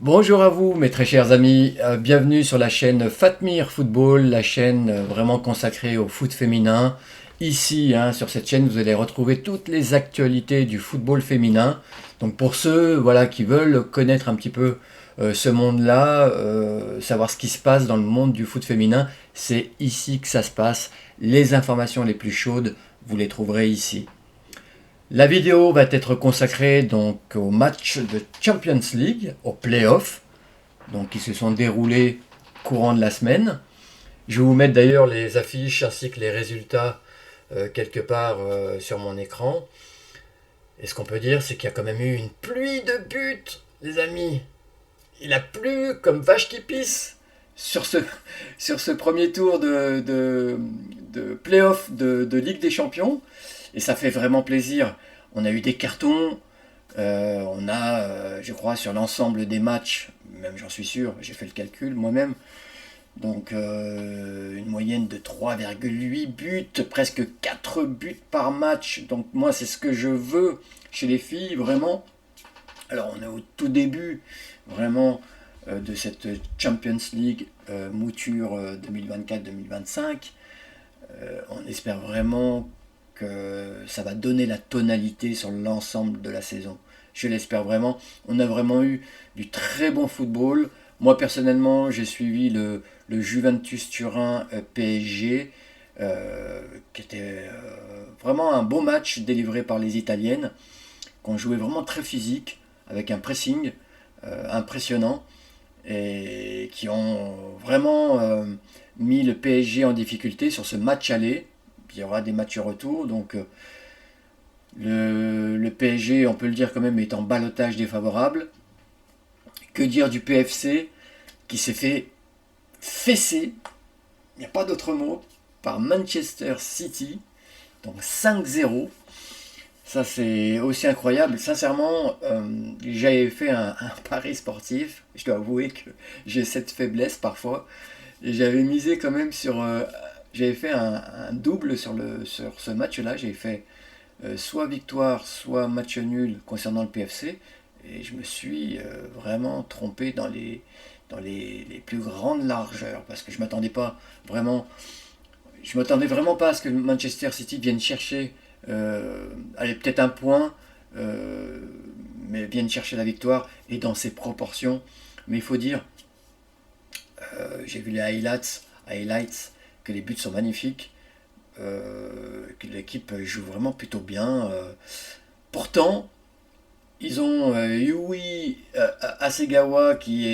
Bonjour à vous, mes très chers amis. Bienvenue sur la chaîne Fatmir Football, la chaîne vraiment consacrée au foot féminin. Ici, sur cette chaîne, vous allez retrouver toutes les actualités du football féminin. Donc pour ceux voilà, qui veulent connaître un petit peu ce monde-là, savoir ce qui se passe dans le monde du foot féminin, c'est ici que ça se passe. Les informations les plus chaudes, vous les trouverez ici. La vidéo va être consacrée donc au match de Champions League, aux playoffs, donc qui se sont déroulés courant de la semaine. Je vais vous mettre d'ailleurs les affiches ainsi que les résultats quelque part sur mon écran. Et ce qu'on peut dire, c'est qu'il y a quand même eu une pluie de buts, les amis. Il a plu comme vache qui pisse sur ce, sur ce premier tour de playoff de Ligue des Champions. Et ça fait vraiment plaisir. On a eu des cartons. On a, je crois, sur l'ensemble des matchs, même j'en suis sûr, j'ai fait le calcul moi-même, donc une moyenne de 3,8 buts, presque 4 buts par match. Donc moi, c'est ce que je veux chez les filles, vraiment. Alors on est au tout début, vraiment, de cette Champions League mouture 2024-2025. On espère vraiment que ça va donner la tonalité sur l'ensemble de la saison. Je l'espère vraiment. On a vraiment eu du très bon football. Moi personnellement, j'ai suivi le Juventus Turin PSG, qui était vraiment un beau match délivré par les Italiennes, qui ont joué vraiment très physique, avec un pressing impressionnant, et qui ont vraiment mis le PSG en difficulté sur ce match aller. Il y aura des matchs retour, donc le PSG, on peut le dire quand même, est en ballottage défavorable. Que dire du PFC qui s'est fait fesser, il n'y a pas d'autre mot, par Manchester City, donc 5-0. Ça c'est aussi incroyable. Sincèrement, j'avais fait un pari sportif. Je dois avouer que j'ai cette faiblesse parfois. Et j'avais misé quand même sur... j'avais fait un double sur ce match-là. J'avais fait soit victoire, soit match nul concernant le PFC. Et je me suis vraiment trompé dans les plus grandes largeurs. Parce que je m'attendais vraiment pas à ce que Manchester City vienne chercher, allez, peut-être un point, euh, mais vienne chercher la victoire et dans ses proportions. Mais il faut dire, j'ai vu les highlights, que les buts sont magnifiques, que l'équipe joue vraiment plutôt bien. Pourtant, ils ont Yui Hasegawa qui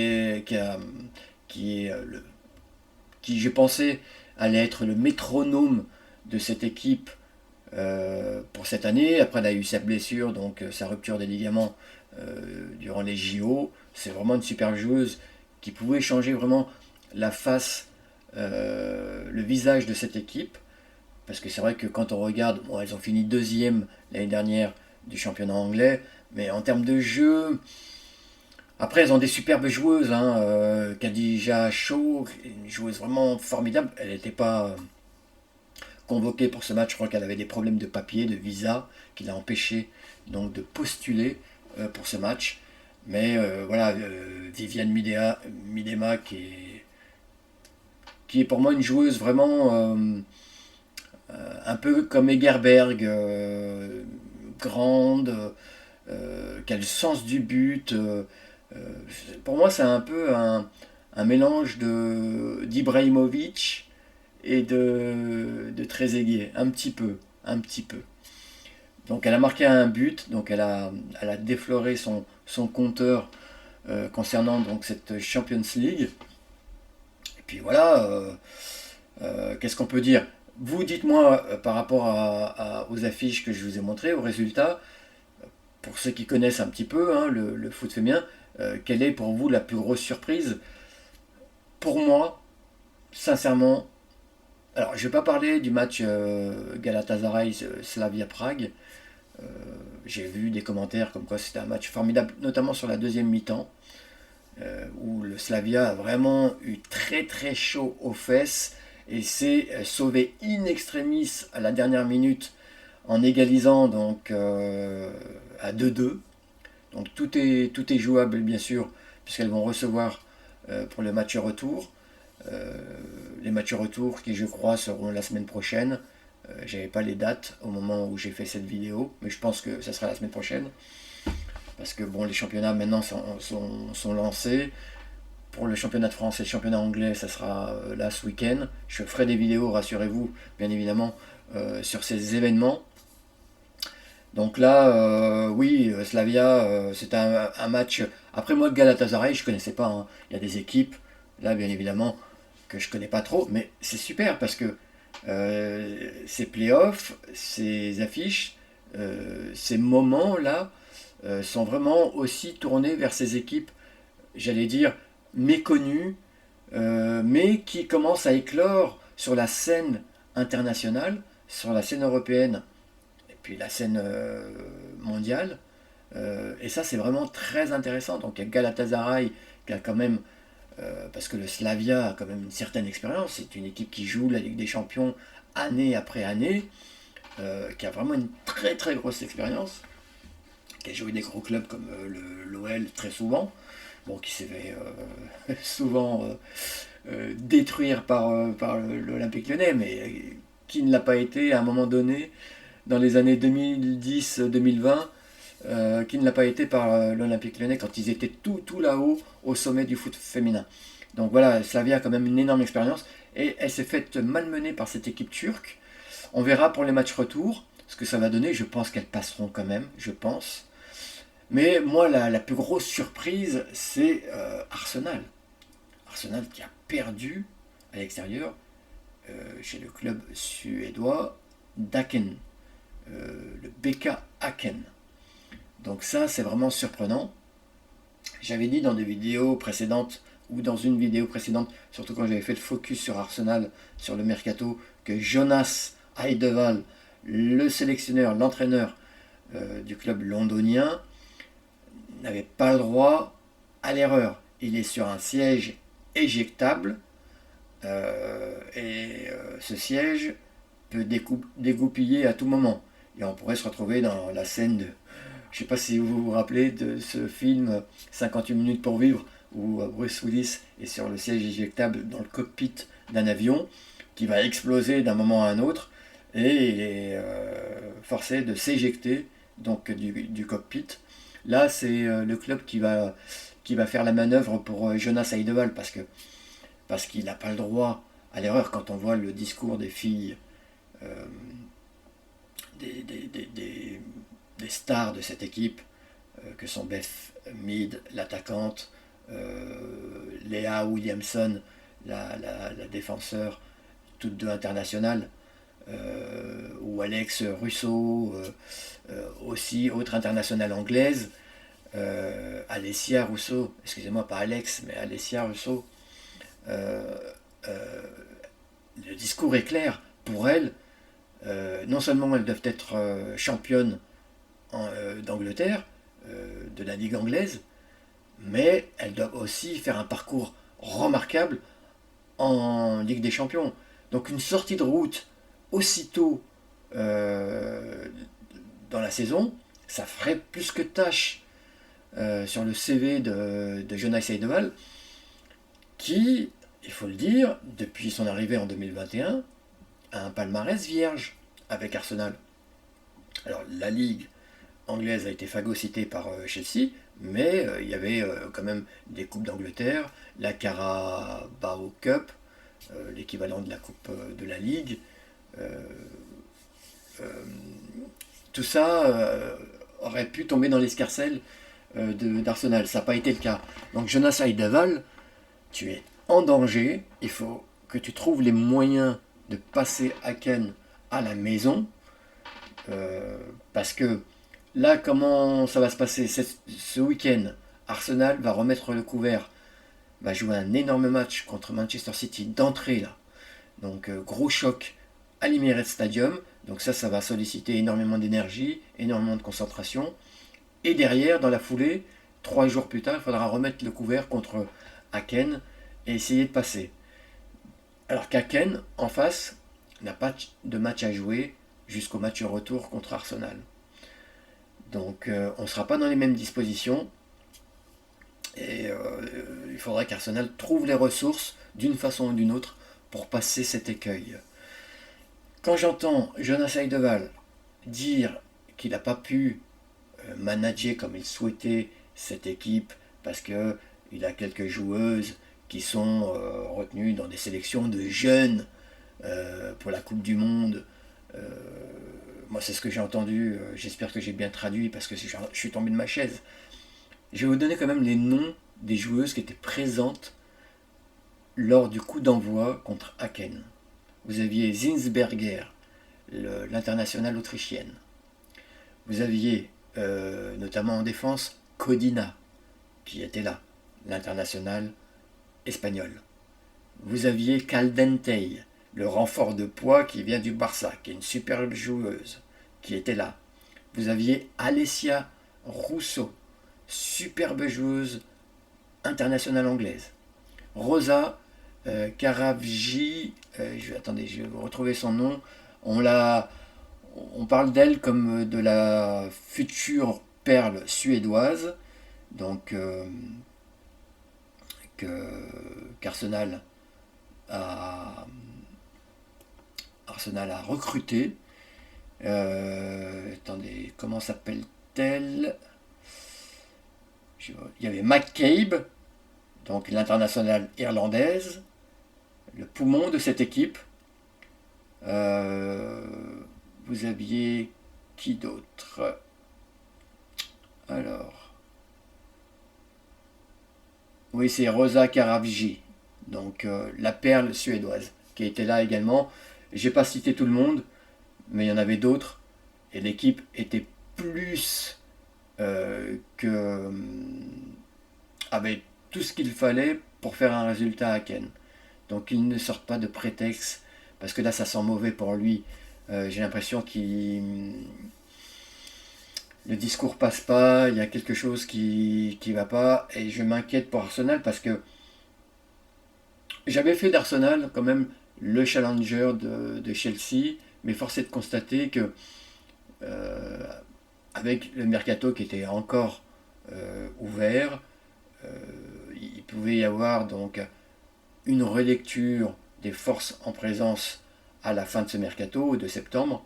j'ai pensé allait être le métronome de cette équipe pour cette année. Après, elle a eu sa blessure, donc sa rupture des ligaments durant les JO. C'est vraiment une super joueuse qui pouvait changer vraiment la face, le visage de cette équipe. Parce que c'est vrai que quand on regarde, bon, elles ont fini deuxième l'année dernière du championnat anglais, mais en termes de jeu, après elles ont des superbes joueuses. Khadija Shaw, une joueuse vraiment formidable. Elle n'était pas convoquée pour ce match, je crois qu'elle avait des problèmes de papier, de visa, qui l'a empêché donc de postuler pour ce match. Mais voilà, Viviane Midema qui est pour moi une joueuse vraiment un peu comme Egerberg, grande, qui a le sens du but. Pour moi, c'est un peu un mélange d'Ibrahimovic et de Trezeguet, un petit peu, un petit peu. Donc elle a marqué un but, donc elle a défloré son compteur concernant donc cette Champions League. Et puis voilà, qu'est-ce qu'on peut dire? Vous dites-moi par rapport aux affiches que je vous ai montrées, aux résultats, pour ceux qui connaissent un petit peu le foot féminin, quelle est pour vous la plus grosse surprise? Pour moi, sincèrement, alors je ne vais pas parler du match Galatasaray-Slavia Prague. Euh, j'ai vu des commentaires comme quoi c'était un match formidable, notamment sur la deuxième mi-temps, où le Slavia a vraiment eu très très chaud aux fesses et s'est sauvé in extremis à la dernière minute en égalisant donc à 2-2. Donc tout est jouable bien sûr puisqu'elles vont recevoir pour le match retour. Les matchs retour qui, je crois, seront la semaine prochaine. J'avais pas les dates au moment où j'ai fait cette vidéo, mais je pense que ça sera la semaine prochaine. Parce que bon, les championnats maintenant sont lancés. Pour le championnat de France et le championnat anglais, ça sera là ce week-end. Je ferai des vidéos, rassurez-vous, bien évidemment, sur ces événements. Donc là, oui, Slavia, c'est un match. Après moi, Galatasaray, je ne connaissais pas, hein. Il y a des équipes, là, bien évidemment, que je ne connais pas trop, mais c'est super parce que ces playoffs, ces affiches, ces moments-là sont vraiment aussi tournés vers ces équipes, j'allais dire, méconnues, mais qui commencent à éclore sur la scène internationale, sur la scène européenne et puis la scène mondiale. Et ça, c'est vraiment très intéressant. Donc, il y a Galatasaray qui a quand même, parce que le Slavia a quand même une certaine expérience, c'est une équipe qui joue la Ligue des Champions année après année, qui a vraiment une très très grosse expérience, qui a joué des gros clubs comme l'OL très souvent, bon, qui s'est fait souvent détruire par l'Olympique Lyonnais, mais qui ne l'a pas été à un moment donné dans les années 2010-2020, qui ne l'a pas été par l'Olympique Lyonnais quand ils étaient tout là-haut au sommet du foot féminin. Donc voilà, Slavia a quand même une énorme expérience et elle s'est faite malmener par cette équipe turque. On verra pour les matchs retour ce que ça va donner. Je pense qu'elles passeront quand même, je pense. Mais moi, la plus grosse surprise, c'est Arsenal. Arsenal qui a perdu à l'extérieur chez le club suédois d'Aken, le BK Aken. Donc ça, c'est vraiment surprenant. J'avais dit dans des vidéos précédentes, ou dans une vidéo précédente, surtout quand j'avais fait le focus sur Arsenal, sur le mercato, que Jonas Eidevall, le sélectionneur, l'entraîneur du club londonien, n'avait pas le droit à l'erreur. Il est sur un siège éjectable, ce siège peut dégoupiller à tout moment. Et on pourrait se retrouver dans la scène de... Je ne sais pas si vous vous rappelez de ce film 58 minutes pour vivre, où Bruce Willis est sur le siège éjectable dans le cockpit d'un avion qui va exploser d'un moment à un autre et il est forcé de s'éjecter donc du cockpit. Là, c'est le club qui va faire la manœuvre pour Jonas Eidevall parce qu'il n'a pas le droit à l'erreur. Quand on voit le discours des filles, euh, des stars de cette équipe, que sont Beth Mead, l'attaquante, Léa Williamson, la défenseur, toutes deux internationales, ou Alex Russo, aussi autre internationale anglaise, Alessia Russo, excusez-moi, pas Alex, mais Alessia Russo. Euh, euh, le discours est clair pour elles. Non seulement elles doivent être championnes d'Angleterre, de la Ligue anglaise, mais elles doivent aussi faire un parcours remarquable en Ligue des Champions. Donc une sortie de route aussitôt dans la saison, ça ferait plus que tâche sur le CV de Jonas Eidevall, qui, il faut le dire, depuis son arrivée en 2021, a un palmarès vierge avec Arsenal. Alors la Ligue anglaise a été phagocytée par Chelsea, mais il y avait quand même des coupes d'Angleterre, la Carabao Cup, l'équivalent de la coupe de la Ligue. Euh, euh, Tout ça aurait pu tomber dans l'escarcelle d'Arsenal. Ça n'a pas été le cas. Donc Jonas Eidevall, tu es en danger. Il faut que tu trouves les moyens de passer Aken à la maison. Parce que là, comment ça va se passer ce week-end? Arsenal va remettre le couvert, va jouer un énorme match contre Manchester City d'entrée là. Donc gros choc à l'Emirates Stadium. Donc ça va solliciter énormément d'énergie, énormément de concentration. Et derrière, dans la foulée, 3 jours plus tard, il faudra remettre le couvert contre Aken et essayer de passer. Alors qu'Aken, en face, n'a pas de match à jouer jusqu'au match retour contre Arsenal. Donc on ne sera pas dans les mêmes dispositions. Et il faudra qu'Arsenal trouve les ressources d'une façon ou d'une autre pour passer cet écueil. Quand j'entends Jonas Eidevall dire qu'il n'a pas pu manager comme il souhaitait cette équipe parce qu'il a quelques joueuses qui sont retenues dans des sélections de jeunes pour la Coupe du Monde. Euh, Moi, c'est ce que j'ai entendu. J'espère que j'ai bien traduit parce que je suis tombé de ma chaise. Je vais vous donner quand même les noms des joueuses qui étaient présentes lors du coup d'envoi contre Aken. Vous aviez Zinsberger, l'internationale autrichienne. Vous aviez notamment en défense Codina, qui était là, l'international espagnol. Vous aviez Caldentey, le renfort de poids qui vient du Barça, qui est une superbe joueuse, qui était là. Vous aviez Alessia Rousseau, superbe joueuse internationale anglaise. Rosa Karavji, attendez, je vais retrouver son nom. On parle d'elle comme de la future perle suédoise, donc qu'Arsenal a, Arsenal a recruté. Attendez, comment s'appelle-t-elle? Il y avait McCabe, donc l'internationale irlandaise, le poumon de cette équipe. Vous aviez qui d'autre? Alors, oui, c'est Rosa Karavji, donc la perle suédoise, qui était là également. J'ai pas cité tout le monde, mais il y en avait d'autres, et l'équipe était plus que avait tout ce qu'il fallait pour faire un résultat à Ken. Donc il ne sort pas de prétexte, parce que là ça sent mauvais pour lui. J'ai l'impression qu'il le discours passe pas, il y a quelque chose qui va pas, et je m'inquiète pour Arsenal parce que j'avais fait d'Arsenal quand même le challenger de Chelsea, mais force est de constater que euh, avec le mercato qui était encore ouvert, euh, il pouvait y avoir donc une relecture des forces en présence à la fin de ce mercato de septembre,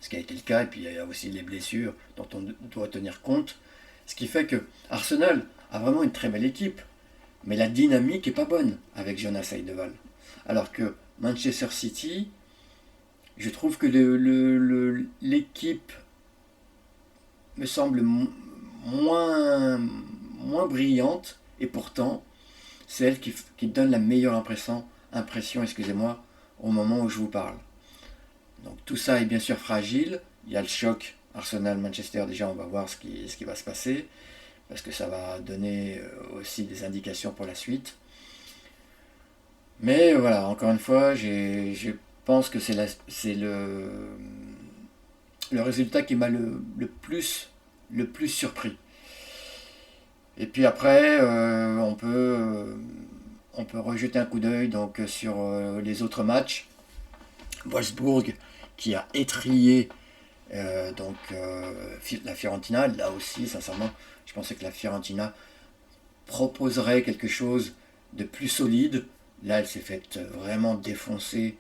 ce qui a été le cas, et puis il y a aussi les blessures dont on doit tenir compte, ce qui fait que Arsenal a vraiment une très belle équipe, mais la dynamique est pas bonne avec Jonas Eidevall. Alors que Manchester City, je trouve que l'équipe me semble moins brillante, et pourtant c'est elle qui donne la meilleure impression, excusez-moi, au moment où je vous parle. Donc tout ça est bien sûr fragile. Il y a le choc Arsenal-Manchester, déjà on va voir ce qui va se passer, parce que ça va donner aussi des indications pour la suite. Mais voilà, encore une fois, je pense que c'est le résultat qui m'a le plus surpris. Et puis après, on peut rejeter un coup d'œil donc sur les autres matchs. Wolfsburg qui a étrié la Fiorentina. Là aussi, sincèrement, je pensais que la Fiorentina proposerait quelque chose de plus solide. Là, elle s'est faite vraiment défoncer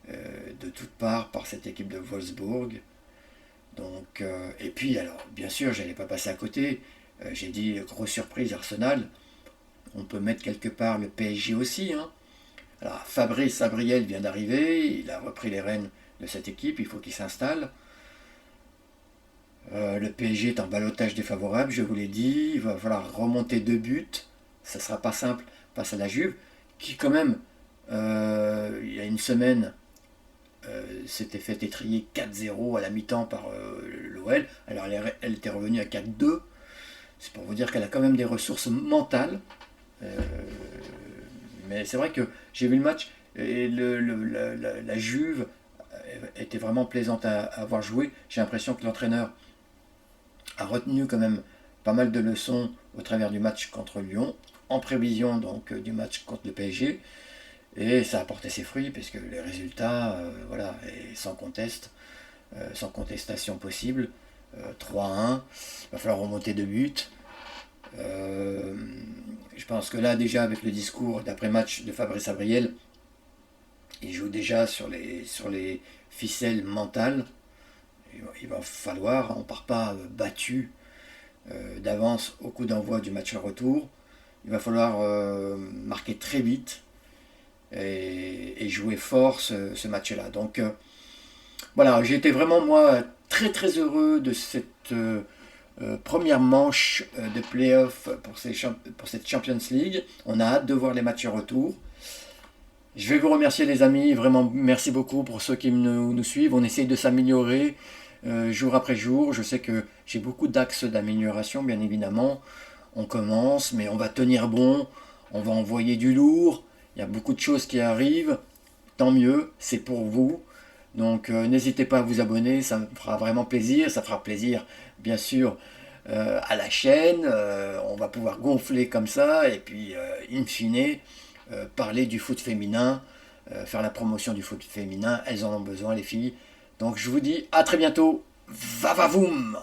de toutes parts par cette équipe de Wolfsburg. Donc, et puis, alors, bien sûr, j'allais pas passer à côté. J'ai dit grosse surprise Arsenal. On peut mettre quelque part le PSG aussi. Hein. Alors, Fabrice Sabriel vient d'arriver. Il a repris les rênes de cette équipe. Il faut qu'il s'installe. Le PSG est en ballottage défavorable, je vous l'ai dit. Il va falloir remonter 2 buts. Ça ne sera pas simple face à la Juve, qui quand même, il y a une semaine, s'était fait étrier 4-0 à la mi-temps par l'OL. Alors elle était revenue à 4-2. C'est pour vous dire qu'elle a quand même des ressources mentales. Euh, mais c'est vrai que j'ai vu le match et la Juve était vraiment plaisante à avoir joué. J'ai l'impression que l'entraîneur a retenu quand même pas mal de leçons au travers du match contre Lyon, en prévision donc du match contre le PSG. Et ça a porté ses fruits, puisque les résultats, voilà, et sans contestation possible. 3-1, il va falloir remonter 2 buts. Euh, je pense que là, déjà, avec le discours d'après-match de Fabrice Abriel, il joue déjà sur les ficelles mentales. Il va falloir, on ne part pas battu d'avance au coup d'envoi du match retour. Il va falloir marquer très vite et jouer fort ce match-là. Donc voilà, j'ai été vraiment moi très très heureux de cette première manche de playoff pour cette Champions League. On a hâte de voir les matchs retour. Je vais vous remercier les amis, vraiment merci beaucoup pour ceux qui nous suivent. On essaye de s'améliorer jour après jour. Je sais que j'ai beaucoup d'axes d'amélioration, bien évidemment. On commence, mais on va tenir bon. On va envoyer du lourd. Il y a beaucoup de choses qui arrivent. Tant mieux, c'est pour vous. Donc n'hésitez pas à vous abonner, ça me fera vraiment plaisir. Ça fera plaisir, bien sûr, à la chaîne. On va pouvoir gonfler comme ça. Et puis, in fine, parler du foot féminin, faire la promotion du foot féminin. Elles en ont besoin, les filles. Donc je vous dis à très bientôt. Va va voum!